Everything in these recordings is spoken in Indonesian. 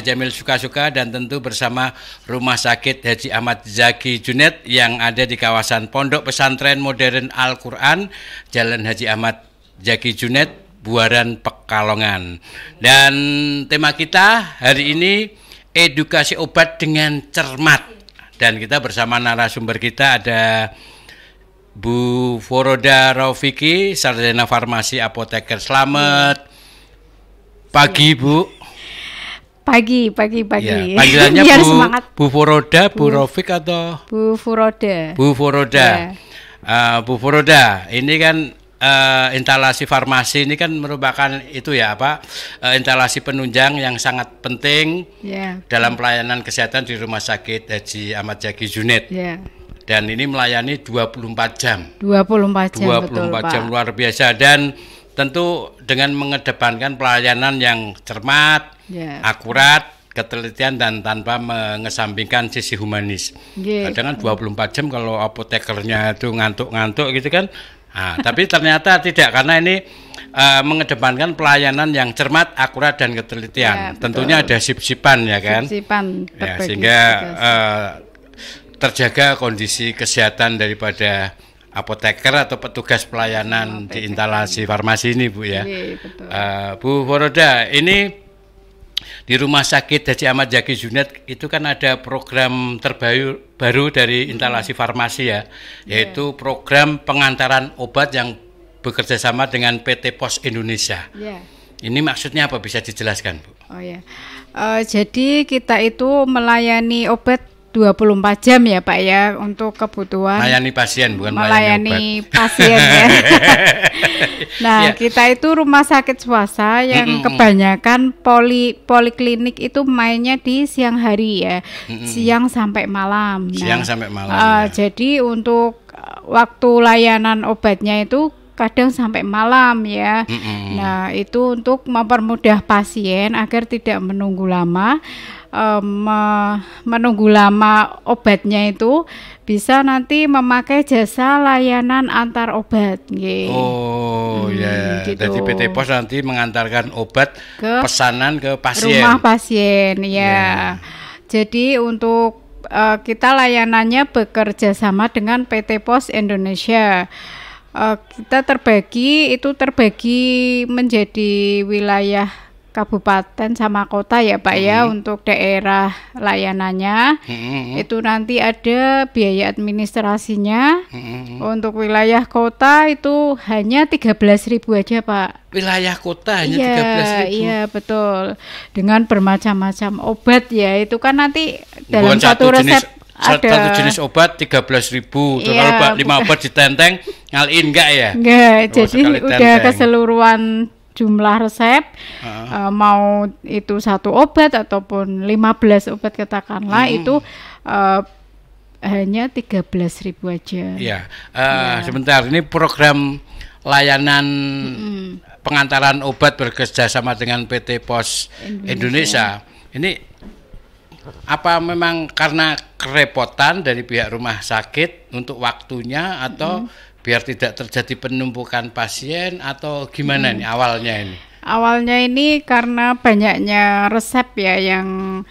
Jamil Suka-Suka dan tentu bersama Rumah Sakit Haji Ahmad Zaki Junet yang ada di kawasan Pondok Pesantren Modern Al-Quran, Jalan Haji Ahmad Zaki Junet, Buaran, Pekalongan. Dan tema kita hari ini edukasi obat dengan cermat. Dan kita bersama narasumber kita ada Bu Foroda Raufiki, Sarjana Farmasi Apoteker. Selamat pagi, Bu. Pagi. Ya, panggilannya Bu Foroda, Bu Raufik atau Bu Foroda? Bu Foroda. Ya. Bu Foroda, ini kan instalasi farmasi ini kan merupakan itu ya instalasi penunjang yang sangat penting dalam pelayanan kesehatan di Rumah Sakit Haji Ahmad Zaki Junet. Ya. Dan ini melayani 24 jam. 24 jam luar biasa, dan tentu dengan mengedepankan pelayanan yang cermat, akurat, ketelitian dan tanpa mengesampingkan sisi humanis. Kadang kan 24 jam kalau apotekernya itu ngantuk-ngantuk gitu kan. Nah, tapi ternyata tidak, karena ini mengedepankan pelayanan yang cermat, akurat dan ketelitian. Tentunya ada sip-sipan ya kan. Sip-sipan ya, sehingga terjaga kondisi kesehatan daripada apoteker atau petugas pelayanan di instalasi farmasi ini, Bu ya. Bu Foroda, ini di Rumah Sakit Haji Ahmad Zaki Junet itu kan ada program terbaru dari instalasi farmasi ya, yaitu program pengantaran obat yang bekerja sama dengan PT Pos Indonesia. Ini maksudnya apa, bisa dijelaskan, Bu? Jadi kita itu melayani obat 24 jam ya Pak ya, untuk kebutuhan melayani pasien, bukan melayani pasien ya. Nah, kita itu rumah sakit swasta yang kebanyakan poliklinik itu mainnya di siang hari ya, siang sampai malam. Siang sampai malam. Jadi untuk waktu layanan obatnya itu kadang sampai malam ya. Nah, itu untuk mempermudah pasien agar tidak menunggu lama. Menunggu lama obatnya itu bisa nanti memakai jasa layanan antar obat. Gitu. Jadi PT Pos nanti mengantarkan obat pesanan ke pasien. Rumah pasien ya. Jadi untuk kita layanannya bekerja sama dengan PT Pos Indonesia. Kita terbagi menjadi wilayah kabupaten sama kota ya Pak ya. Untuk daerah layanannya itu nanti ada biaya administrasinya. Untuk wilayah kota itu hanya 13.000 aja Pak. Wilayah kota hanya 13.000. Iya betul. Dengan bermacam-macam obat ya, itu kan nanti dalam satu resep satu jenis obat 13.000. Kalau 5 obat ditenteng ngaliin enggak ya? Enggak, jadi udah keseluruhan jumlah resep, mau itu satu obat ataupun 15 obat katakanlah, itu hanya 13.000 aja. Sebentar, ini program layanan pengantaran obat bekerjasama dengan PT Pos Indonesia. Ini apa memang karena kerepotan dari pihak rumah sakit untuk waktunya, atau biar tidak terjadi penumpukan pasien, atau gimana nih awalnya ini? Awalnya ini karena banyaknya resep ya yang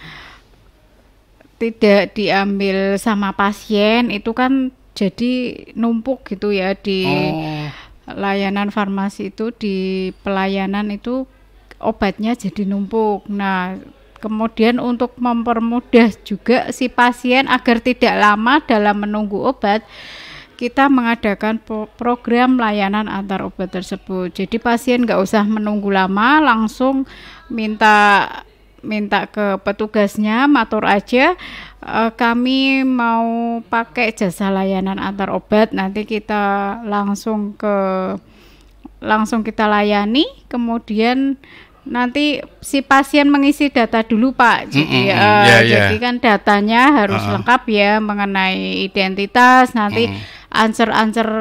tidak diambil sama pasien, itu kan jadi numpuk gitu ya di layanan farmasi itu, di pelayanan itu obatnya jadi numpuk. Nah, kemudian untuk mempermudah juga si pasien agar tidak lama dalam menunggu obat, kita mengadakan program layanan antar obat tersebut. Jadi pasien nggak usah menunggu lama, langsung minta ke petugasnya, matur aja, kami mau pakai jasa layanan antar obat. Nanti kita langsung kita layani, kemudian nanti si pasien mengisi data dulu Pak. Jadi jadi kan datanya harus lengkap ya, mengenai identitas, nanti answer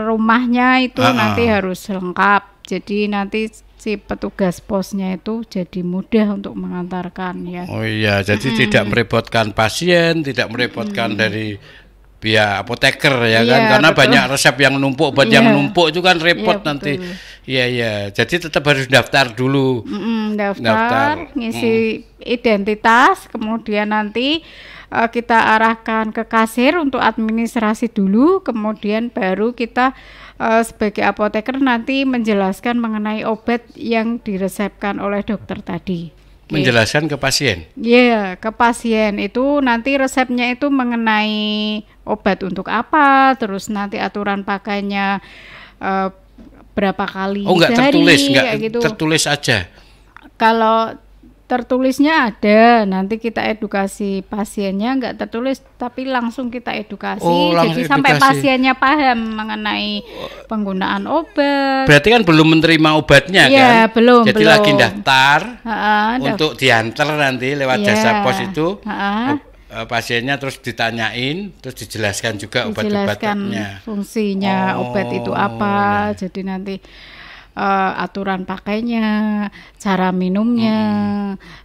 rumahnya itu nanti harus lengkap. Jadi nanti si petugas posnya itu jadi mudah untuk mengantarkan ya. Jadi tidak merepotkan pasien, tidak merepotkan dari via apoteker ya kan, karena betul. Banyak resep yang numpuk, obat yang numpuk itu kan repot nanti. Iya. Jadi tetap harus daftar dulu. Daftar, ngisi identitas, kemudian nanti kita arahkan ke kasir untuk administrasi dulu, kemudian baru kita sebagai apoteker nanti menjelaskan mengenai obat yang diresepkan oleh dokter tadi. Menjelaskan ke pasien? Iya, ke pasien itu nanti resepnya itu mengenai obat untuk apa, terus nanti aturan pakainya berapa kali enggak sehari, tertulis, enggak gitu. Tertulis aja? Kalau tertulisnya ada, nanti kita edukasi pasiennya, enggak tertulis tapi langsung kita edukasi, jadi sampai pasiennya paham mengenai penggunaan obat. Berarti kan belum menerima obatnya kan? Belum. Jadi lagi daftar untuk diantar nanti lewat jasa pos itu. Pasiennya terus ditanyain, terus dijelaskan juga obat-obatnya. Fungsinya obat itu apa, jadi nanti aturan pakainya, cara minumnya,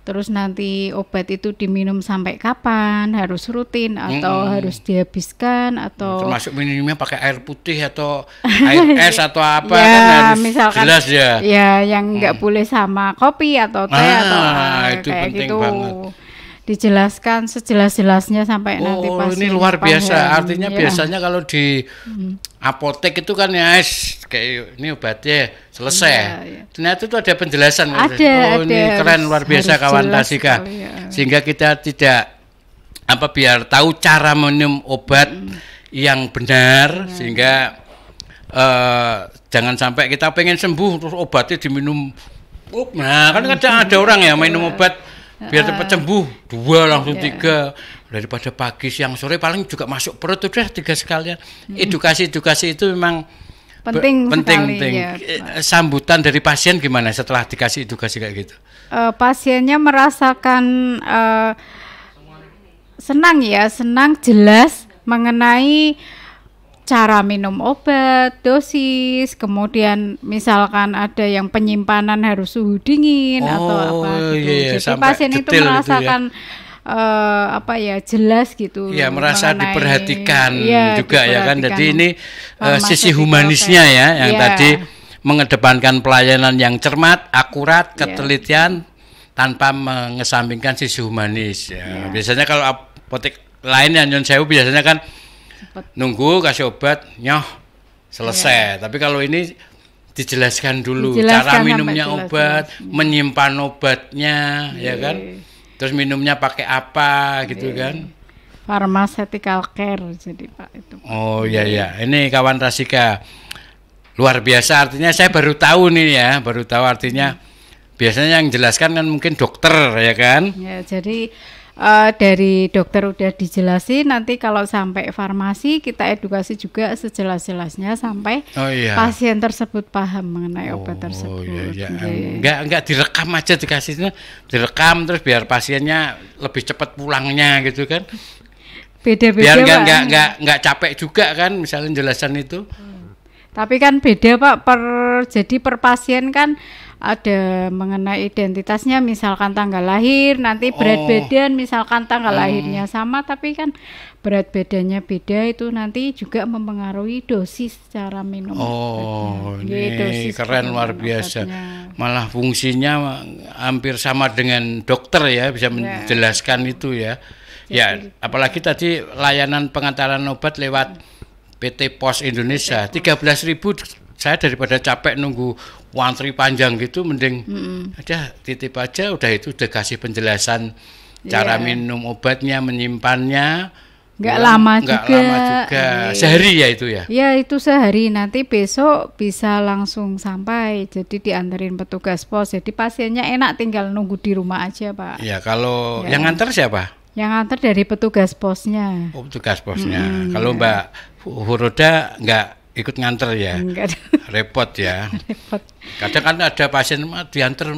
terus nanti obat itu diminum sampai kapan, harus rutin atau harus dihabiskan atau termasuk minumnya pakai air putih atau air es atau apa kan harus misalkan, jelas ya. Ya, yang nggak boleh sama kopi atau teh atau itu kayak penting gitu. Banget. Dijelaskan sejelas-jelasnya sampai nanti pasien. Ini luar biasa. Artinya biasanya kalau di apotek itu kan ya kayak ini obatnya selesai. Ternyata itu ada penjelasan. Ini keren luar biasa kawan Rasika. Sehingga kita tidak biar tahu cara minum obat yang benar sehingga jangan sampai kita pengen sembuh terus obatnya diminum. Nah, kan ada orang ya minum obat biar cepat sembuh 2 langsung 3 daripada pagi siang sore paling juga masuk perut udah 3 sekalian. Edukasi itu memang penting. Ya. Sambutan dari pasien gimana setelah dikasih edukasi kayak gitu? Pasiennya merasakan senang jelas mengenai cara minum obat, dosis, kemudian misalkan ada yang penyimpanan harus suhu dingin atau apa gitu. Jadi pasien itu merasakan jelas gitu. Iya, merasa diperhatikan juga ya kan. Jadi ini sisi humanisnya ya yang tadi mengedepankan pelayanan yang cermat, akurat, ketelitian tanpa mengesampingkan sisi humanis ya. Biasanya kalau apotek lain yang nyon sewu biasanya kan nunggu kasih obat selesai. Tapi kalau ini dijelaskan dulu cara minumnya obat, menyimpan obatnya ya kan. Terus minumnya pakai apa gitu kan. Pharmaceutical care jadi Pak itu. Oh iya. Ini kawan Rasika. Luar biasa, artinya saya baru tahu artinya biasanya yang jelaskan kan mungkin dokter ya kan. Ya, jadi dari dokter udah dijelasin, nanti kalau sampai farmasi kita edukasi juga sejelas-jelasnya sampai pasien tersebut paham mengenai obat tersebut. Enggak direkam aja dikasihnya, direkam terus biar pasiennya lebih cepat pulangnya gitu kan. Beda-beda biar enggak capek juga kan misalnya jelasan itu. Tapi kan beda Pak, jadi per pasien kan ada mengenai identitasnya, misalkan tanggal lahir, nanti berat badan, misalkan tanggal lahirnya sama, tapi kan berat badannya beda, itu nanti juga mempengaruhi dosis cara minum. Ini dosis keren luar biasa. Obatnya. Malah fungsinya hampir sama dengan dokter ya, bisa menjelaskan itu ya. Ya, apalagi tadi layanan pengantaran obat lewat PT Pos Indonesia, 13.000 saya daripada capek nunggu antri panjang gitu, mending ada titip aja, udah kasih penjelasan cara minum obatnya, menyimpannya. Nggak lama juga. Sehari ya itu ya? Ya itu sehari, nanti besok bisa langsung sampai, jadi dianterin petugas pos, jadi pasiennya enak tinggal nunggu di rumah aja Pak. Ya kalau yang nganter siapa? Yang nganter dari petugas posnya. Petugas posnya. Kalau Mbak Huroda nggak ikut nganter ya? Enggak. Repot ya. Repot. Kadang kan ada pasien diantar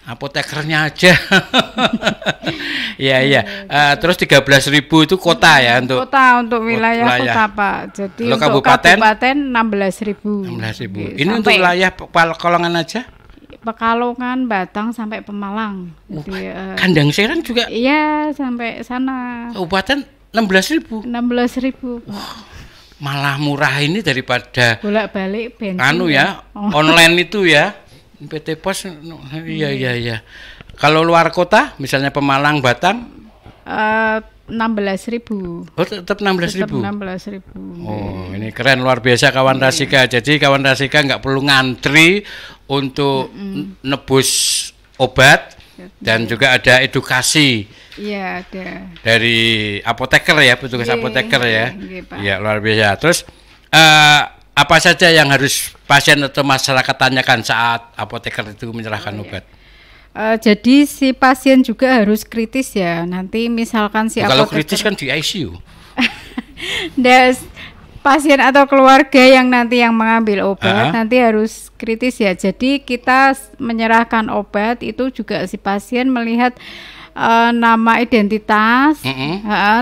apotekernya aja. Iya. Terus 13.000 itu kota ya untuk wilayah kota Pak. Jadi untuk kabupaten 16.000. 16.000. Ini untuk wilayah Pekalongan aja? Pekalongan, Batang sampai Pemalang. Jadi, Kandang Serang juga? Iya, sampai sana. Kabupaten 16.000. 16.000. Malah murah ini daripada bolak-balik bensin. Online itu ya. PT Pos. Iya. Kalau luar kota, misalnya Pemalang, Batang, 16.000. Oh, tetap 16.000. 16.000. Oh, ini keren, luar biasa kawan Rasika. Jadi kawan Rasika nggak perlu ngantri untuk nebus obat dan juga ada edukasi. Iya, ada. Dari apoteker ya, petugas apoteker ya. Iya, luar biasa. Terus apa saja yang harus pasien atau masyarakat tanyakan saat apoteker itu menyerahkan obat? Jadi si pasien juga harus kritis ya. Nanti misalkan si kalau kritis kan di ICU. Pasien atau keluarga yang nanti yang mengambil obat nanti harus kritis ya. Jadi kita menyerahkan obat itu juga si pasien melihat nama, identitas,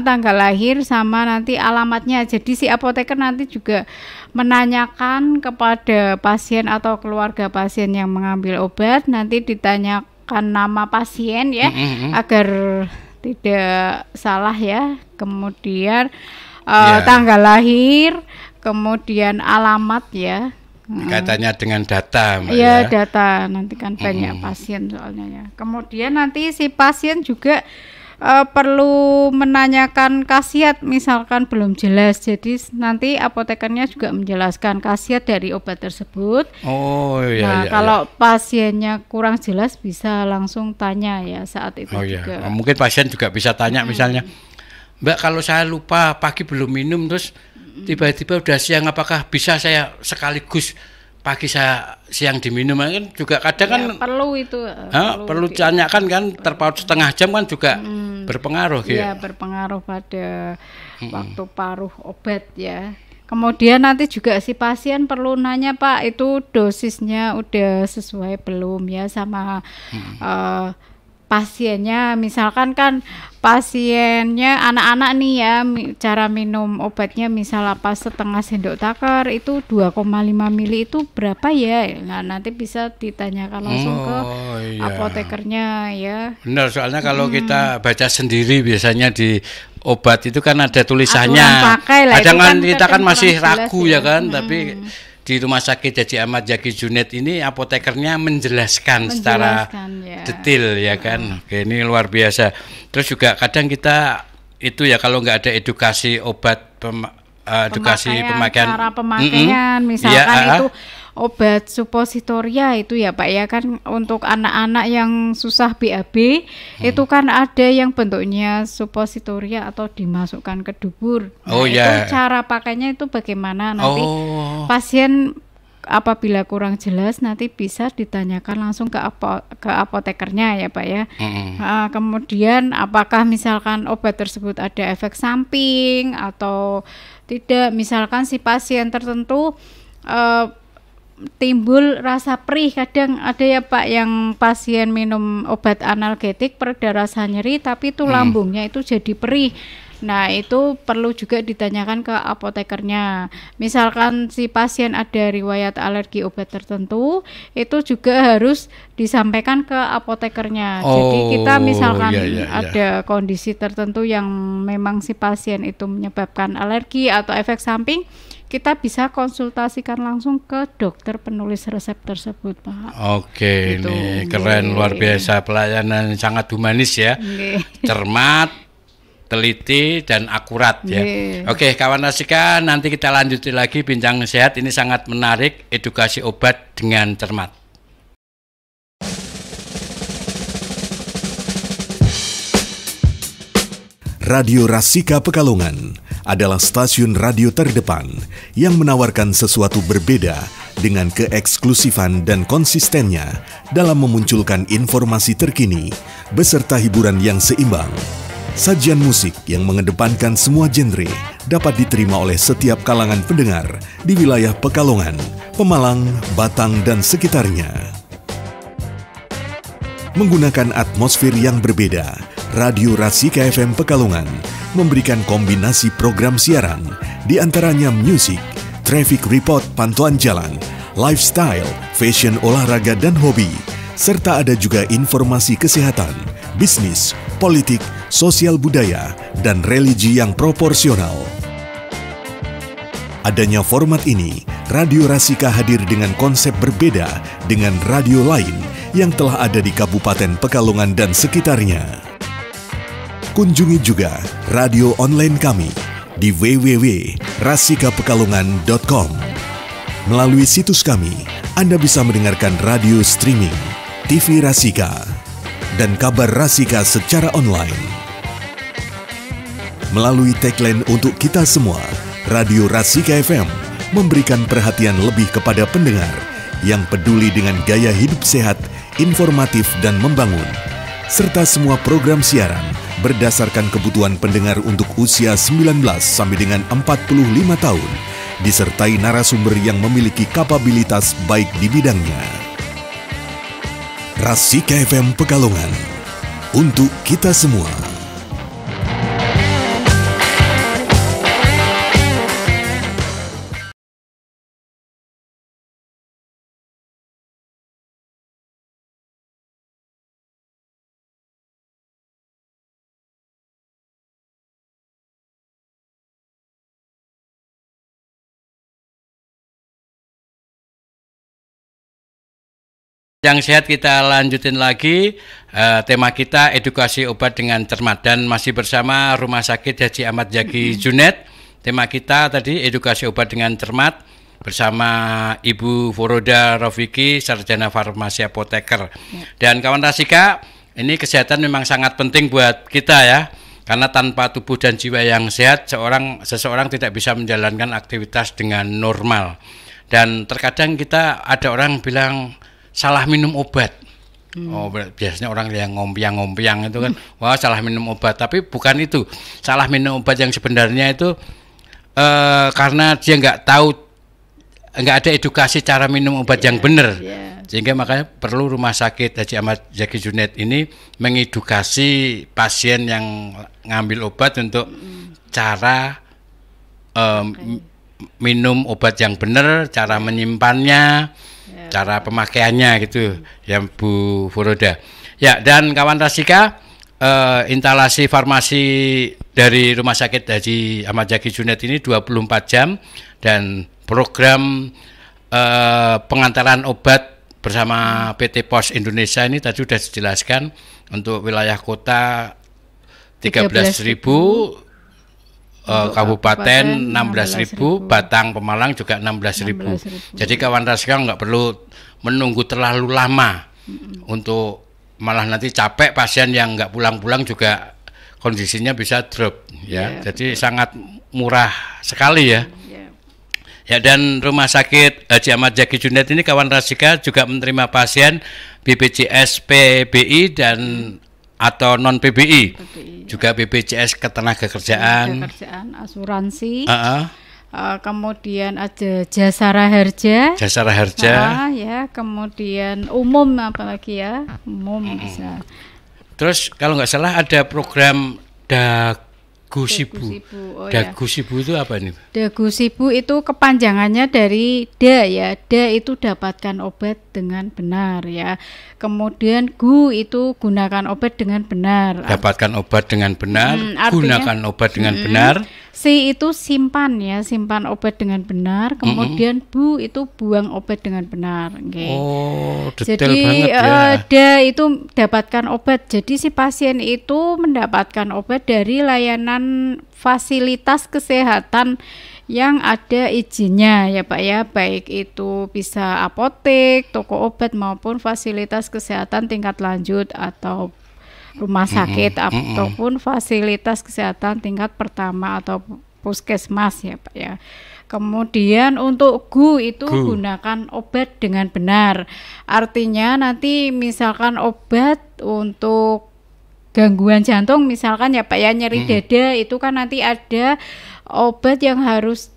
tanggal lahir sama nanti alamatnya. Jadi si apoteker nanti juga menanyakan kepada pasien atau keluarga pasien yang mengambil obat, nanti ditanyakan nama pasien ya, agar tidak salah ya. Kemudian tanggal lahir, kemudian alamat ya. Katanya dengan data, Mbak, ya. Data, nanti kan banyak pasien soalnya ya. Kemudian nanti si pasien juga perlu menanyakan khasiat, misalkan belum jelas. Jadi nanti apotekernya juga menjelaskan khasiat dari obat tersebut. Oh iya. Nah, kalau pasiennya kurang jelas bisa langsung tanya ya saat itu juga. Mungkin pasien juga bisa tanya misalnya, Mbak, kalau saya lupa pagi belum minum terus tiba-tiba udah siang, apakah bisa saya sekaligus pagi saya siang diminum? Kan juga kadang kan perlu itu perlu tanyakan kan, terpaut setengah jam kan juga berpengaruh gitu. Iya, berpengaruh pada waktu paruh obat ya. Kemudian nanti juga si pasien perlu nanya, Pak, itu dosisnya udah sesuai belum ya sama pasiennya. Misalkan kan pasiennya anak-anak nih ya, cara minum obatnya misal setengah sendok takar itu 2,5 mili itu berapa ya? Nah, nanti bisa ditanyakan langsung ke apotekernya ya. Benar, soalnya kalau kita baca sendiri biasanya di obat itu kan ada tulisannya. Kadang kan kita kan masih ragu ya kan, tapi di Rumah Sakit Haji Ahmad Zaki Junaid ini apotekernya menjelaskan secara detail ya kan. Oke, ini luar biasa. Terus juga kadang kita itu ya kalau nggak ada edukasi obat, edukasi pemakaian, cara pemakaian, misalkan itu obat supositoria itu ya Pak ya, kan untuk anak-anak yang susah BAB itu kan ada yang bentuknya supositoria atau dimasukkan ke dubur. Nah, itu cara pakainya itu bagaimana nanti pasien apabila kurang jelas nanti bisa ditanyakan langsung ke apotekernya ya Pak ya. Kemudian apakah misalkan obat tersebut ada efek samping atau tidak, misalkan si pasien tertentu timbul rasa perih, kadang ada ya Pak yang pasien minum obat analgetik pereda rasa nyeri tapi itu lambungnya itu jadi perih. Nah, itu perlu juga ditanyakan ke apotekernya. Misalkan si pasien ada riwayat alergi obat tertentu, itu juga harus disampaikan ke apotekernya. Jadi kita misalkan ada kondisi tertentu yang memang si pasien itu menyebabkan alergi atau efek samping, kita bisa konsultasikan langsung ke dokter penulis resep tersebut, Pak. Oke, gitu. Ini keren, luar biasa, pelayanan sangat humanis ya, cermat, teliti dan akurat ya. Oke, kawan Rasika, nanti kita lanjuti lagi bincang sehat, ini sangat menarik, edukasi obat dengan cermat. Radio Rasika Pekalongan adalah stasiun radio terdepan yang menawarkan sesuatu berbeda dengan keeksklusifan dan konsistennya dalam memunculkan informasi terkini beserta hiburan yang seimbang. Sajian musik yang mengedepankan semua genre dapat diterima oleh setiap kalangan pendengar di wilayah Pekalongan, Pemalang, Batang, dan sekitarnya. Menggunakan atmosfer yang berbeda, Radio Rasika FM Pekalongan memberikan kombinasi program siaran, di antaranya musik, traffic report pantauan jalan, lifestyle, fashion olahraga dan hobi, serta ada juga informasi kesehatan, bisnis, politik, sosial budaya, dan religi yang proporsional. Adanya format ini, Radio Rasika hadir dengan konsep berbeda dengan radio lain yang telah ada di Kabupaten Pekalongan dan sekitarnya. Kunjungi juga radio online kami di www.rasikapekalongan.com. Melalui situs kami, Anda bisa mendengarkan radio streaming, TV Rasika, dan kabar Rasika secara online. Melalui tagline untuk kita semua, Radio Rasika FM memberikan perhatian lebih kepada pendengar yang peduli dengan gaya hidup sehat, informatif, dan membangun, serta semua program siaran berdasarkan kebutuhan pendengar untuk usia 19 sampai dengan 45 tahun, disertai narasumber yang memiliki kapabilitas baik di bidangnya. Rasika FM Pekalongan, untuk kita semua. Yang sehat kita lanjutin lagi, tema kita edukasi obat dengan cermat, dan masih bersama Rumah Sakit Haji Ahmad Zaki Junet. Tema kita tadi edukasi obat dengan cermat bersama Ibu Foroda Rofiki, Sarjana Farmasi Apoteker. Dan kawan Rasika, ini kesehatan memang sangat penting buat kita ya, karena tanpa tubuh dan jiwa yang sehat, seseorang tidak bisa menjalankan aktivitas dengan normal. Dan terkadang kita ada orang bilang salah minum obat. Oh, biasanya orang yang ngompiang itu kan, wah salah minum obat. Tapi bukan itu. Salah minum obat yang sebenarnya itu karena dia nggak ada edukasi cara minum obat yang benar. Sehingga makanya perlu Rumah Sakit Haji Ahmad Zaki Junet ini mengedukasi pasien yang ngambil obat untuk cara minum obat yang benar, cara menyimpannya, cara pemakaiannya gitu ya Bu Foroda. Ya, dan kawan Rasika, instalasi farmasi dari Rumah Sakit Haji Ahmad Zaki Junet ini 24 jam, dan program pengantaran obat bersama PT Pos Indonesia ini tadi sudah dijelaskan. Untuk wilayah kota 13.000, kabupaten 16.000, Batang Pemalang juga 16.000. Jadi kawan Rasika nggak perlu menunggu terlalu lama untuk malah nanti capek, pasien yang nggak pulang-pulang juga kondisinya bisa drop ya. Jadi sangat murah sekali ya. Ya, dan Rumah Sakit Haji Ahmad Zaki Junet ini kawan Rasika juga menerima pasien BPJS PBI dan atau non PBI, juga BPJS Ketenagakerjaan, asuransi, kemudian ada Jasara Harja, ya, kemudian umum, apalagi ya, umum bisa. Terus kalau nggak salah ada program Dagusibu. Dagusibu itu apa ini? Dagusibu itu kepanjangannya dari DA ya. DA itu dapatkan obat dengan benar ya. Kemudian GU itu gunakan obat dengan benar. Dapatkan obat dengan benar, gunakan obat dengan benar. C itu simpan ya, simpan obat dengan benar. Kemudian BU itu buang obat dengan benar. Okay. Oh, detail jadi, banget ya. DA itu dapatkan obat. Jadi si pasien itu mendapatkan obat dari layanan fasilitas kesehatan yang ada izinnya ya Pak ya, baik itu bisa apotek, toko obat maupun fasilitas kesehatan tingkat lanjut atau rumah sakit ataupun fasilitas kesehatan tingkat pertama atau puskesmas ya Pak ya. Kemudian untuk GU itu gunakan obat dengan benar. Artinya nanti misalkan obat untuk gangguan jantung misalkan ya Pak ya, nyeri dada itu kan nanti ada obat yang harus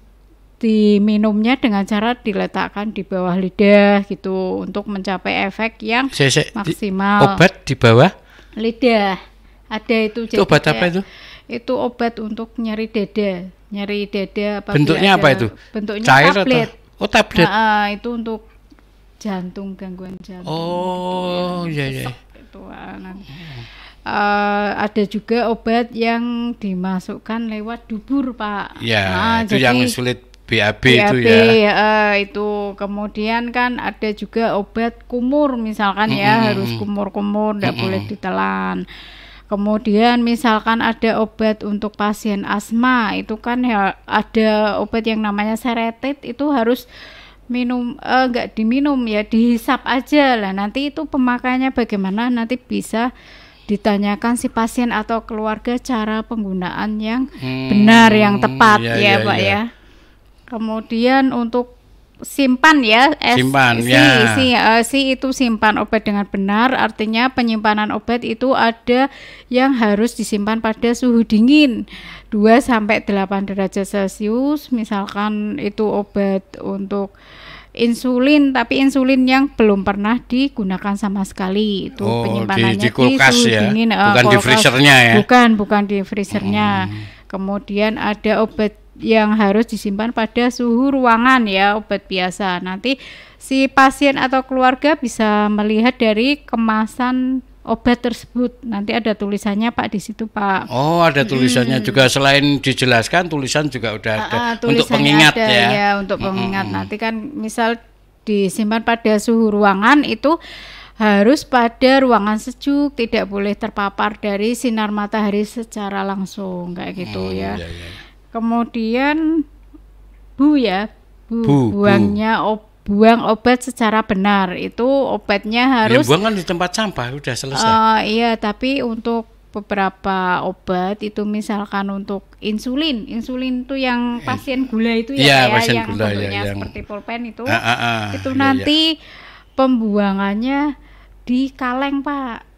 diminumnya dengan cara diletakkan di bawah lidah gitu untuk mencapai efek yang maksimal. Obat di bawah lidah ada itu. Itu obat apa itu? Itu obat untuk nyeri dada. Nyeri dada bentuknya apa itu? Bentuknya cair tablet. Atau? Oh, tablet. Itu untuk jantung, gangguan jantung. Oh, iya. Itu, ada juga obat yang dimasukkan lewat dubur, Pak. Ya, itu yang sulit BAB itu ya. Itu kemudian kan ada juga obat kumur misalkan harus kumur-kumur, tidak boleh ditelan. Kemudian misalkan ada obat untuk pasien asma, itu kan ada obat yang namanya seretit, itu harus minum, enggak diminum ya, dihisap aja lah. Nanti itu pemakaiannya bagaimana, nanti bisa ditanyakan si pasien atau keluarga cara penggunaan yang benar, yang tepat Pak ya. Kemudian untuk simpan ya, itu simpan obat dengan benar, artinya penyimpanan obat itu ada yang harus disimpan pada suhu dingin 2-8 derajat Celcius. Misalkan itu obat untuk insulin, tapi insulin yang belum pernah digunakan sama sekali, itu penyimpanannya di kulkas suhu dingin, bukan di freezernya ya. Bukan di freezernya. Kemudian ada obat yang harus disimpan pada suhu ruangan ya, obat biasa. Nanti si pasien atau keluarga bisa melihat dari kemasan obat tersebut. Nanti ada tulisannya Pak di situ, Pak. Oh, ada tulisannya juga, selain dijelaskan tulisan juga udah ada untuk pengingat ada, ya. Untuk pengingat. Nanti kan misal disimpan pada suhu ruangan, itu harus pada ruangan sejuk, tidak boleh terpapar dari sinar matahari secara langsung kayak gitu ya. Kemudian buang obat secara benar. Itu obatnya harus buang kan di tempat sampah, udah selesai. Iya, tapi untuk beberapa obat itu misalkan untuk insulin itu yang pasien gula itu yang bentuknya seperti pulpen itu. Nanti pembuangannya di kaleng, Pak.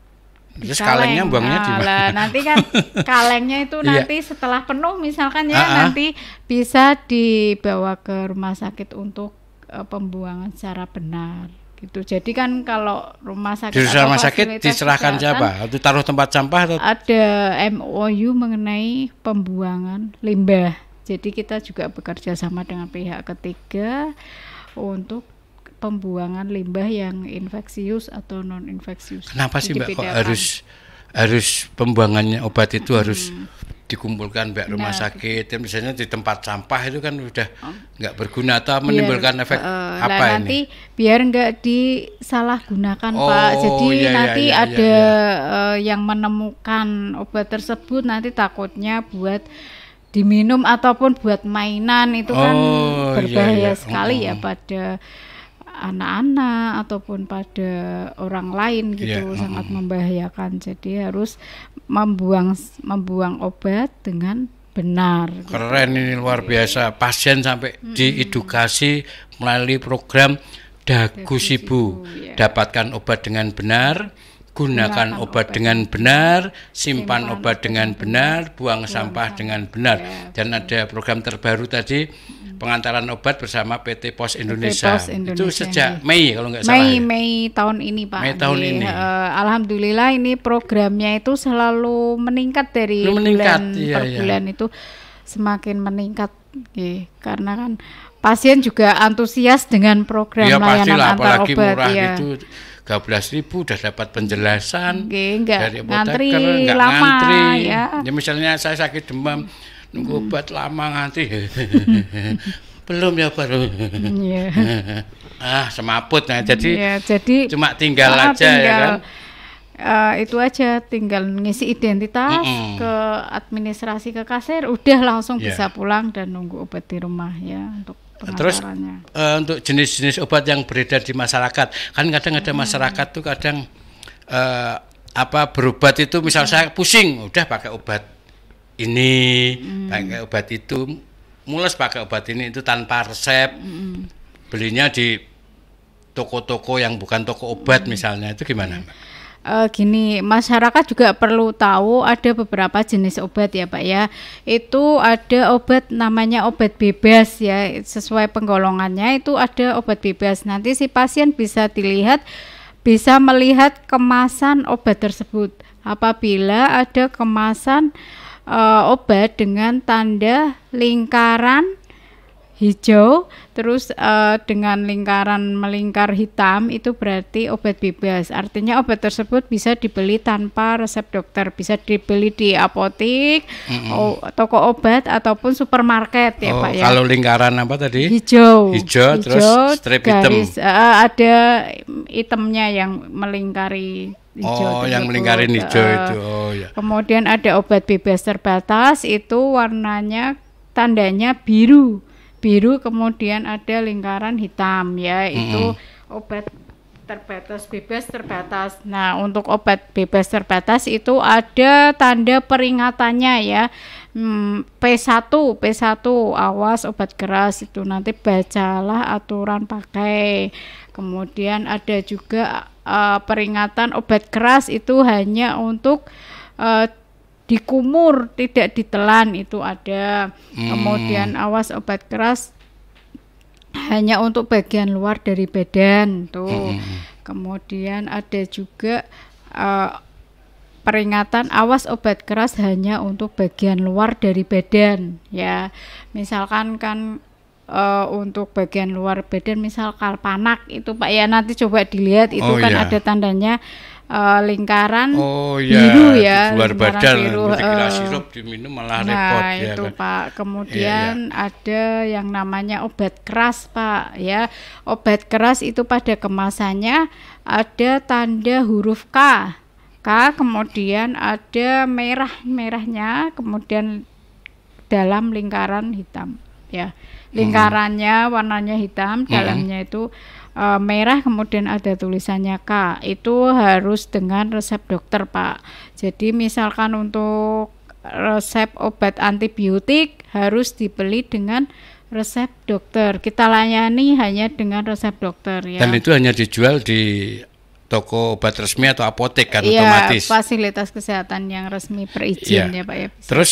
Terus kalengnya buangnya di mana? Nanti kan kalengnya itu nanti setelah penuh misalkan nanti bisa dibawa ke rumah sakit untuk pembuangan secara benar gitu. Jadi kan kalau rumah sakit diserahkan siapa? Atau taruh tempat sampah atau ada MOU mengenai pembuangan limbah. Jadi kita juga bekerja sama dengan pihak ketiga untuk pembuangan limbah yang infeksius atau non infeksius. Kenapa sih Mbak kok harus pembuangannya obat itu harus dikumpulkan Mbak rumah sakit? Ya, misalnya di tempat sampah itu kan udah nggak berguna atau menimbulkan efek apa nanti ini? Biar nggak disalahgunakan Pak. Jadi nanti ada yang menemukan obat tersebut, nanti takutnya buat diminum ataupun buat mainan, itu kan berbahaya sekali ya pada anak-anak ataupun pada orang lain gitu, sangat membahayakan. Jadi harus membuang obat dengan benar. Keren ini, luar biasa. Pasien sampai diedukasi melalui program Dagu Sibu. Dapatkan obat dengan benar, gunakan obat dengan benar, simpan obat dengan benar, buang sampah dengan benar. Dan ada program terbaru tadi, pengantaran obat bersama PT Pos Indonesia. Itu sejak Mei kalau nggak salah. Mei tahun ini Pak. Mei tahun ini. Alhamdulillah ini programnya itu selalu meningkat dari bulan per bulan itu semakin meningkat. Karena kan pasien juga antusias dengan program layanan antar apalagi obat. Murah itu 13.000 udah dapat penjelasan dari ngantri nggak lama ngantri. Ya, misalnya saya sakit demam, nunggu obat lama ngantri. Belum ya baru. Semaput. Nah, jadi cuma tinggal aja ya kan. Itu aja, tinggal ngisi identitas ke administrasi, ke kasir, udah langsung bisa pulang dan nunggu obat di rumah ya untuk pengantarannya. Terus untuk jenis-jenis obat yang beredar di masyarakat, kan kadang ada masyarakat tuh kadang berobat itu, misal saya pusing, udah pakai obat ini, pakai obat itu, mules pakai obat ini, itu tanpa resep, belinya di toko-toko yang bukan toko obat misalnya, itu gimana Mbak? Gini, masyarakat juga perlu tahu ada beberapa jenis obat ya Pak ya. Itu ada obat namanya obat bebas ya, sesuai penggolongannya itu ada obat bebas. Nanti si pasien bisa melihat kemasan obat tersebut. Apabila ada kemasan obat dengan tanda lingkaran hijau, terus dengan lingkaran melingkar hitam itu berarti obat bebas. Artinya obat tersebut bisa dibeli tanpa resep dokter, bisa dibeli di apotik, toko obat ataupun supermarket ya Pak ya. Kalau lingkaran apa tadi? Hijau, terus strip garis, hitam. Ada hitamnya yang melingkari hijau. Yang melingkari hijau itu. Ya. Kemudian ada obat bebas terbatas, itu warnanya tandanya biru, kemudian ada lingkaran hitam ya, itu obat terbatas, bebas terbatas. Nah, untuk obat bebas terbatas itu ada tanda peringatannya ya. P1, awas obat keras, itu nanti bacalah aturan pakai. Kemudian ada juga peringatan obat keras itu hanya untuk dikumur, tidak ditelan, itu ada. Kemudian awas obat keras hanya untuk bagian luar dari badan tuh. Kemudian ada juga peringatan awas obat keras hanya untuk bagian luar dari badan ya. Misalkan kan untuk bagian luar badan misal kalpanak itu Pak ya, nanti coba dilihat itu ada tandanya lingkaran biru ya, luar badan, kira sirup diminum malah repot ya. Itu kan Pak. Kemudian ada yang namanya obat keras Pak ya. Obat keras itu pada kemasannya ada tanda huruf K, kemudian ada merahnya, kemudian dalam lingkaran hitam ya. Lingkarannya warnanya hitam, dalamnya itu merah, kemudian ada tulisannya K. Itu harus dengan resep dokter Pak. Jadi misalkan untuk resep obat antibiotik harus dibeli dengan resep dokter. Kita layani hanya dengan resep dokter ya. Dan itu hanya dijual di toko obat resmi atau apotek kan, otomatis. Iya, fasilitas kesehatan yang resmi berizin ya Pak ya. Bisa. Terus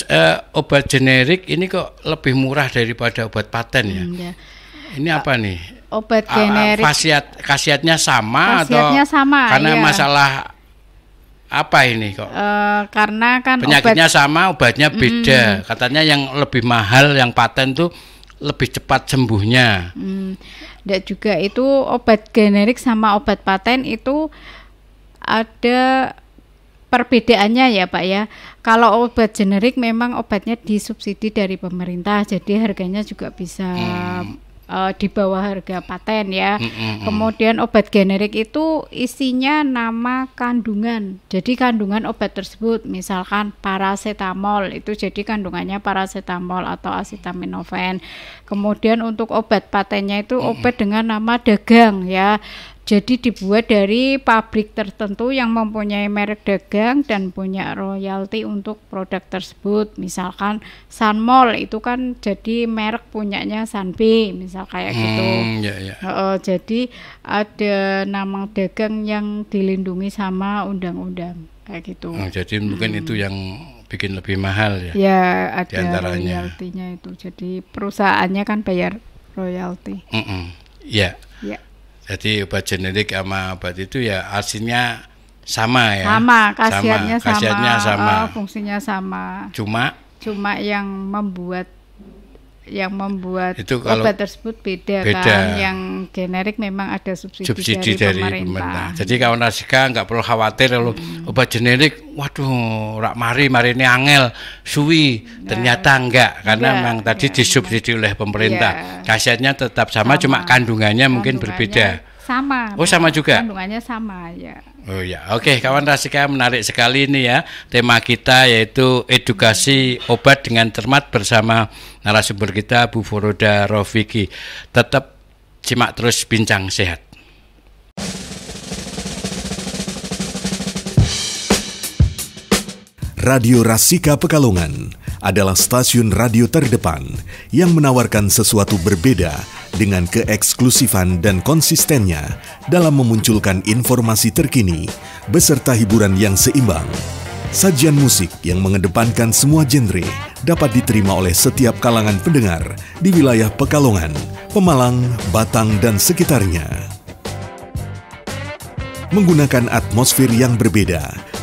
obat generik ini kok lebih murah daripada obat paten ya? Ya. Ini apa nih? Obat generik. Khasiatnya sama khasiatnya atau sama, karena masalah apa ini kok? Karena kan penyakitnya sama, obatnya beda. Katanya yang lebih mahal yang paten tuh lebih cepat sembuhnya. Dan juga itu obat generik sama obat paten itu ada perbedaannya ya Pak ya. Kalau obat generik memang obatnya disubsidi dari pemerintah, jadi harganya juga bisa di bawah harga paten ya. Kemudian obat generik itu isinya nama kandungan. Jadi kandungan obat tersebut, misalkan paracetamol, itu jadi kandungannya paracetamol atau acetaminophen. Kemudian untuk obat patennya itu obat dengan nama dagang ya. Jadi dibuat dari pabrik tertentu yang mempunyai merek dagang dan punya royalti untuk produk tersebut. Misalkan Sanmol itu kan jadi merek punyanya Sanbe, misal kayak gitu. Jadi ada nama dagang yang dilindungi sama undang-undang kayak gitu. Jadi mungkin itu yang bikin lebih mahal ya. Ya, ada royaltinya itu. Jadi perusahaannya kan bayar royalti. Ya. Jadi obat generik sama obat itu ya hasilnya sama ya. Sama, khasiatnya sama. Fungsinya sama. Cuma yang membuat itu obat tersebut beda kan. Yang generik memang ada subsidi dari pemerintah. Jadi kawan Rasika nggak perlu khawatir kalau obat generik, waduh, rak mari ini angel, suwi. Ternyata enggak, karena memang tadi disubsidi oleh pemerintah. Khasiatnya tetap sama, cuma kandungannya mungkin berbeda. Sama. Oh, sama juga. Kandungannya sama ya. Oh ya, oke, kawan Rasika, menarik sekali ini ya. Tema kita yaitu edukasi obat dengan cermat bersama narasumber kita Bu Foroda Rofiki. Tetap simak terus Bincang Sehat. Radio Rasika Pekalongan adalah stasiun radio terdepan yang menawarkan sesuatu berbeda dengan keeksklusifan dan konsistennya dalam memunculkan informasi terkini beserta hiburan yang seimbang. Sajian musik yang mengedepankan semua genre dapat diterima oleh setiap kalangan pendengar di wilayah Pekalongan, Pemalang, Batang, dan sekitarnya. Menggunakan atmosfer yang berbeda,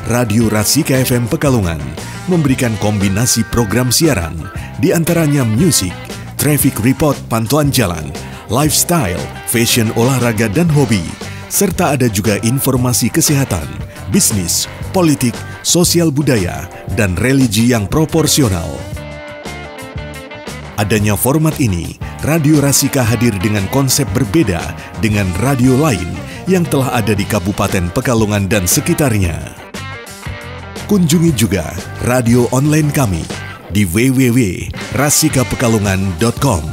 Radio Rasika FM Pekalongan memberikan kombinasi program siaran, di antaranya musik, traffic report pantauan jalan, lifestyle, fashion olahraga dan hobi, serta ada juga informasi kesehatan, bisnis, politik, sosial budaya, dan religi yang proporsional. Adanya format ini, Radio Rasika hadir dengan konsep berbeda dengan radio lain yang telah ada di Kabupaten Pekalongan dan sekitarnya. Kunjungi juga radio online kami di www.rasikapekalongan.com.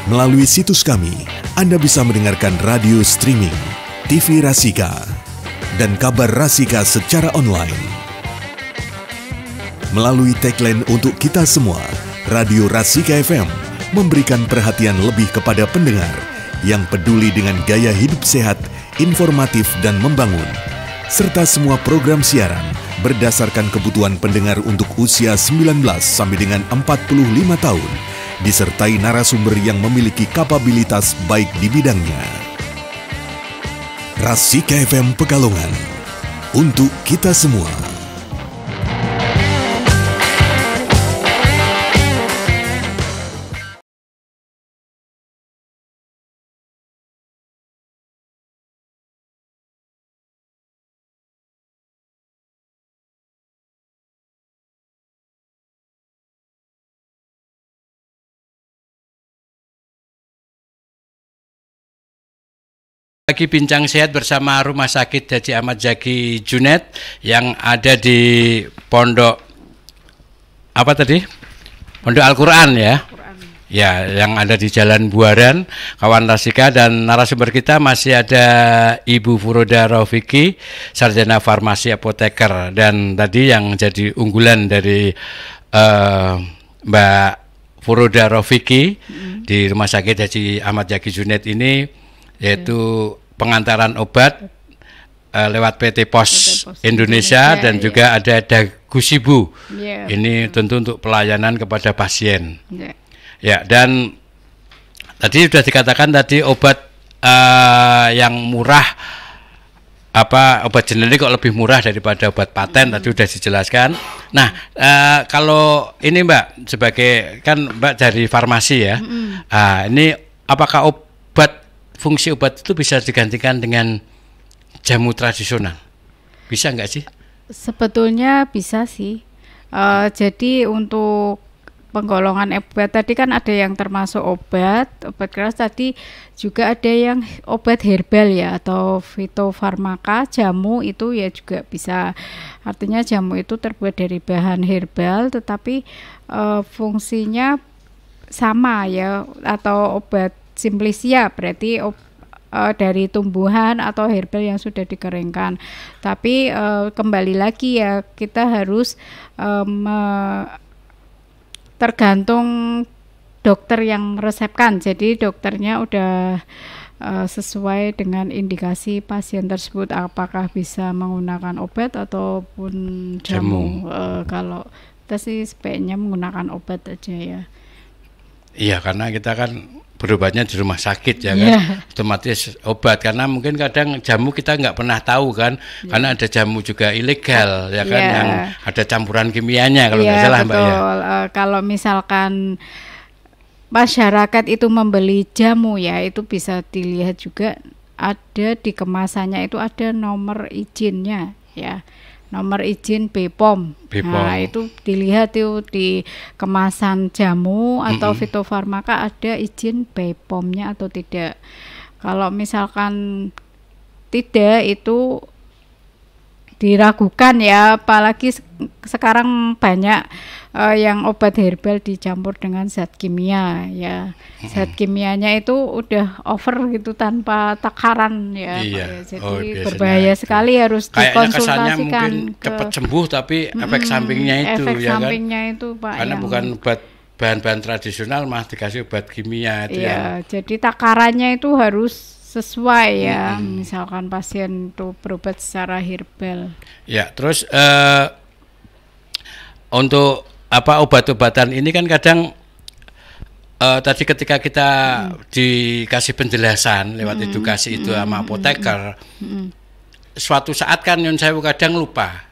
Melalui situs kami, Anda bisa mendengarkan radio streaming, TV Rasika, dan kabar Rasika secara online. Melalui tagline untuk kita semua, Radio Rasika FM memberikan perhatian lebih kepada pendengar yang peduli dengan gaya hidup sehat, informatif, dan membangun, serta semua program siaran berdasarkan kebutuhan pendengar untuk usia 19 sampai dengan 45 tahun, disertai narasumber yang memiliki kapabilitas baik di bidangnya. Rasika FM Pekalongan, untuk kita semua. Lagi bincang sehat bersama Rumah Sakit Haji Ahmad Zaki Junet yang ada di Pondok apa tadi? Pondok Al-Quran ya. Ya, yang ada di Jalan Buaran, kawan Rasika, dan narasumber kita masih ada Ibu Furoda Raufiki, sarjana farmasi apoteker, dan tadi yang jadi unggulan dari Mbak Furoda Raufiki di Rumah Sakit Haji Ahmad Zaki Junet ini yaitu pengantaran obat lewat PT Pos Indonesia dan juga ada Dagusibu. Ini tentu untuk pelayanan kepada pasien. Ya, dan tadi sudah dikatakan tadi obat yang murah, obat generik kok lebih murah daripada obat paten, tadi sudah dijelaskan. Nah, kalau ini Mbak sebagai kan Mbak dari farmasi ya, ini apakah fungsi obat itu bisa digantikan dengan jamu tradisional? Bisa nggak sih? Sebetulnya bisa sih. Jadi untuk penggolongan obat tadi kan ada yang termasuk obat keras, tadi juga ada yang obat herbal ya, atau fitofarmaka, jamu itu ya juga bisa. Artinya jamu itu terbuat dari bahan herbal tetapi fungsinya sama ya, atau obat Simplicia berarti dari tumbuhan atau herbal yang sudah dikeringkan. Tapi kembali lagi ya, kita harus tergantung dokter yang meresepkan. Jadi dokternya udah sesuai dengan indikasi pasien tersebut, apakah bisa menggunakan obat ataupun jamu. Kalau kita sih sebaiknya menggunakan obat aja ya. Iya, karena kita kan berobatnya di rumah sakit ya kan, otomatis obat, karena mungkin kadang jamu kita nggak pernah tahu kan, karena ada jamu juga ilegal ya kan, yang ada campuran kimianya kalau nggak salah Mbak ya. Kalau misalkan masyarakat itu membeli jamu ya, itu bisa dilihat juga ada di kemasannya itu ada nomor izinnya ya. Nomor izin BPOM. Nah, itu dilihat itu di kemasan jamu atau fitofarmaka ada izin BPOM-nya atau tidak. Kalau misalkan tidak, itu diragukan ya, apalagi sekarang banyak yang obat herbal dicampur dengan zat kimia ya. Zat kimianya itu udah over gitu tanpa takaran ya. Jadi berbahaya sekali, harus dikonsultasikan. Kayaknya kesannya mungkin cepat sembuh tapi efek sampingnya itu efek ya sampingnya kan. Itu Pak. Karena bukan obat bahan-bahan tradisional, malah dikasih obat kimia itu ya. Jadi takarannya itu harus sesuai ya. Misalkan pasien itu berobat secara herbal. Ya, terus untuk obat-obatan ini kan kadang tadi ketika kita dikasih penjelasan lewat edukasi itu sama apoteker, suatu saat kan Nyun Sewu kadang lupa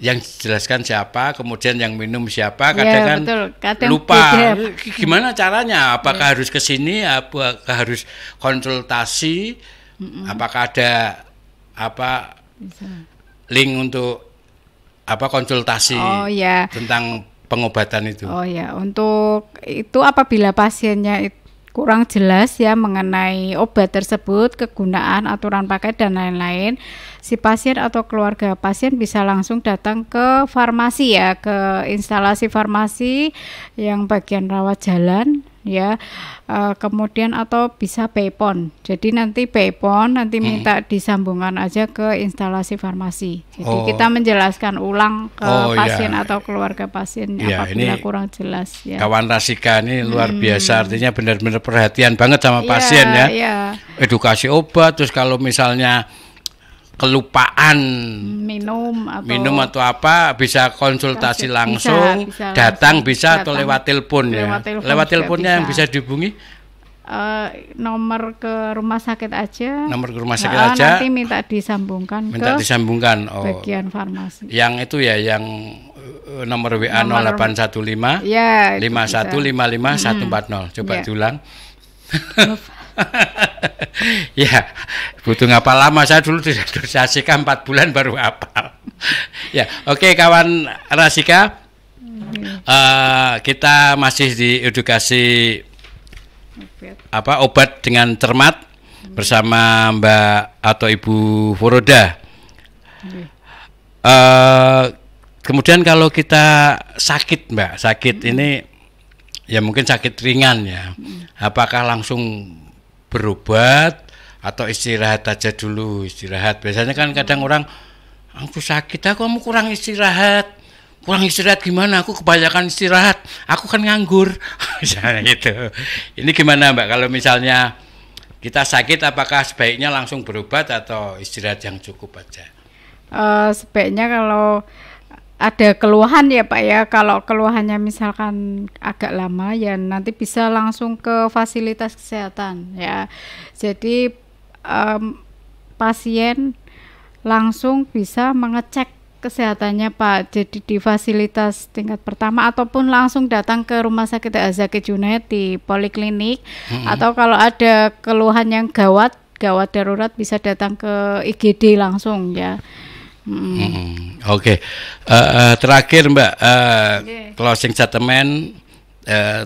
Yang jelaskan siapa, kemudian yang minum siapa, kadang kadang lupa. Gimana caranya? Apakah harus ke sini? Apakah harus konsultasi? Apakah ada link untuk konsultasi tentang pengobatan itu? Untuk itu apabila pasiennya kurang jelas ya mengenai obat tersebut, kegunaan, aturan pakai dan lain-lain, si pasien atau keluarga pasien bisa langsung datang ke farmasi ya, ke instalasi farmasi yang bagian rawat jalan ya, kemudian atau bisa PayPon. Jadi nanti PayPon minta disambungkan aja ke instalasi farmasi. Jadi kita menjelaskan ulang ke pasien atau keluarga pasien apabila kurang jelas ya. Kawan Rasika ini luar biasa, artinya benar-benar perhatian banget sama pasien ya. Edukasi obat, terus kalau misalnya kelupaan minum atau apa bisa konsultasi langsung, bisa datang atau lewat telepon ya. Lewat teleponnya yang bisa dihubungi nomor ke rumah sakit aja. Nanti minta disambungkan bagian farmasi. Yang itu ya, yang nomor WA 0815 5155 140. Coba diulang. Ya, butuh ngapal lama. Saya dulu tidak Rasika 4 bulan baru hafal. Ya, oke kawan Rasika, kita masih di edukasi obat dengan cermat bersama Mbak atau Ibu Foroda. Kemudian kalau kita sakit, Mbak, ini ya mungkin sakit ringan ya, apakah langsung berobat atau istirahat aja dulu? Biasanya kan kadang orang, aku sakit, aku kurang istirahat gimana? Aku kebanyakan istirahat, aku kan nganggur. Misalnya gitu. Ini gimana Mbak, kalau misalnya kita sakit, apakah sebaiknya langsung berobat atau istirahat yang cukup aja? Sebaiknya kalau ada keluhan ya Pak ya, kalau keluhannya misalkan agak lama ya nanti bisa langsung ke fasilitas kesehatan ya. Jadi pasien langsung bisa mengecek kesehatannya Pak. Jadi di fasilitas tingkat pertama ataupun langsung datang ke Rumah Sakit Azaki Junaid di poliklinik, atau kalau ada keluhan yang gawat darurat bisa datang ke IGD langsung ya. Oke. Terakhir Mbak, closing statement,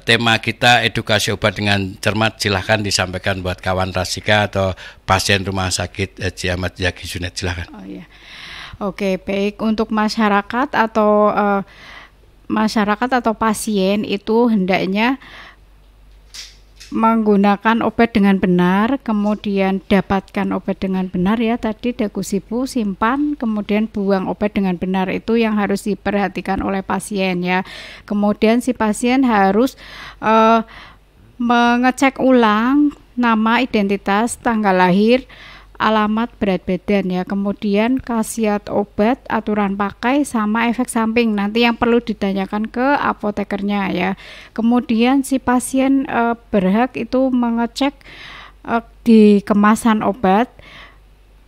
tema kita edukasi obat dengan cermat, silahkan disampaikan buat kawan Rasika atau pasien Rumah Sakit Haji Ahmad Zaki Junaid, silahkan. Oke, baik, untuk masyarakat atau pasien itu hendaknya menggunakan obat dengan benar, kemudian dapatkan obat dengan benar ya, tadi Dagusibu, simpan, kemudian buang obat dengan benar, itu yang harus diperhatikan oleh pasien ya. Kemudian si pasien harus mengecek ulang nama, identitas, tanggal lahir, alamat, berat badan ya, kemudian khasiat obat, aturan pakai, sama efek samping nanti yang perlu ditanyakan ke apotekernya ya. Kemudian si pasien berhak itu mengecek di kemasan obat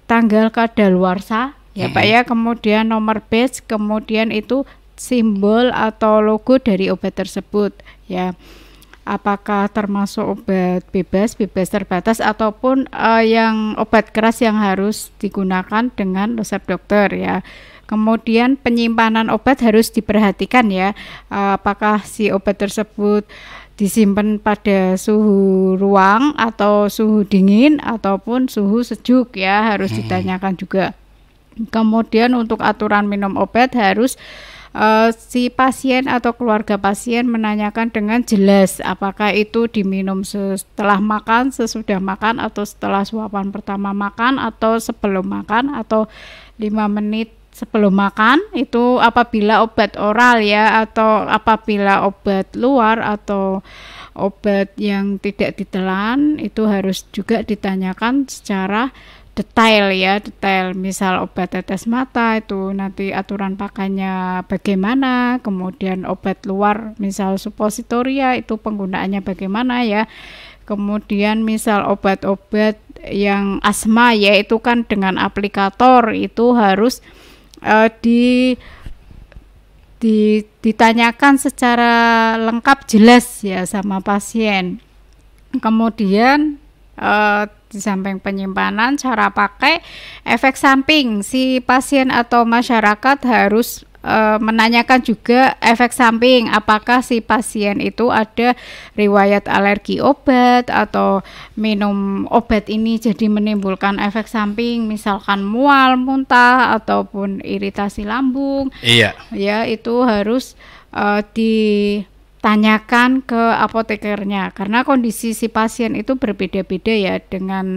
tanggal kadaluarsa ya Pak ya, kemudian nomor batch, kemudian itu simbol atau logo dari obat tersebut ya. Apakah termasuk obat bebas terbatas ataupun yang obat keras yang harus digunakan dengan resep dokter ya. Kemudian penyimpanan obat harus diperhatikan ya, apakah si obat tersebut disimpan pada suhu ruang atau suhu dingin ataupun suhu sejuk ya, harus ditanyakan juga. Kemudian untuk aturan minum obat harus si pasien atau keluarga pasien menanyakan dengan jelas apakah itu diminum setelah makan, sesudah makan, atau setelah suapan pertama makan, atau sebelum makan, atau 5 menit sebelum makan. Itu apabila obat oral ya, atau apabila obat luar atau obat yang tidak ditelan, itu harus juga ditanyakan secara detail ya, misal obat tetes mata itu nanti aturan pakainya bagaimana, kemudian obat luar misal supositoria itu penggunaannya bagaimana ya, kemudian misal obat-obat yang asma ya itu kan dengan aplikator, itu harus ditanyakan secara lengkap jelas ya sama pasien. Kemudian di samping penyimpanan, cara pakai, efek samping, si pasien atau masyarakat harus menanyakan juga efek samping, apakah si pasien itu ada riwayat alergi obat atau minum obat ini jadi menimbulkan efek samping, misalkan mual, muntah ataupun iritasi lambung. Iya. Ya, itu harus ditanyakan ke apotekernya karena kondisi si pasien itu berbeda-beda ya, dengan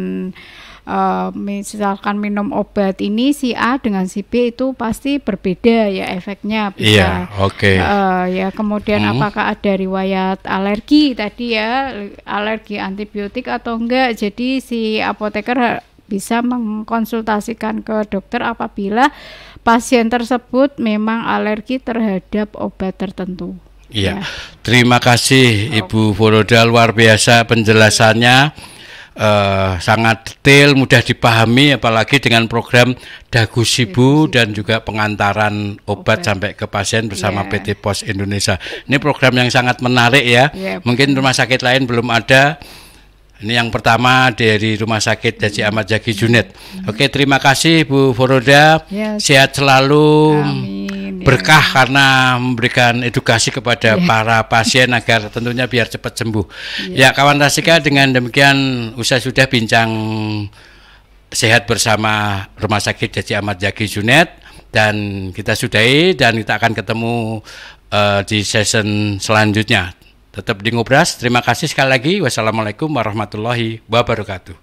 misalkan minum obat ini si A dengan si B itu pasti berbeda ya efeknya bisa. Iya, oke. Ya kemudian apakah ada riwayat alergi tadi ya, alergi antibiotik atau enggak. Jadi si apoteker bisa mengkonsultasikan ke dokter apabila pasien tersebut memang alergi terhadap obat tertentu. Iya. Ya. Terima kasih Ibu Voroda, luar biasa penjelasannya. Sangat detail, mudah dipahami, apalagi dengan program Dagu Sibu dan juga pengantaran obat sampai ke pasien bersama PT Pos Indonesia. Ini program yang sangat menarik ya. Mungkin rumah sakit lain belum ada. Ini yang pertama dari Rumah Sakit Haji Ahmad Zaki Juned. Oke, terima kasih Bu Voroda. Sehat selalu. Amin. Berkah karena memberikan edukasi kepada para pasien agar tentunya biar cepat sembuh. Ya kawan Rasika, dengan demikian usai sudah bincang sehat bersama Rumah Sakit Haji Ahmad Zaki Juned, dan kita sudahi dan kita akan ketemu di season selanjutnya. Tetap di Ngobras. Terima kasih sekali lagi. Wassalamualaikum warahmatullahi wabarakatuh.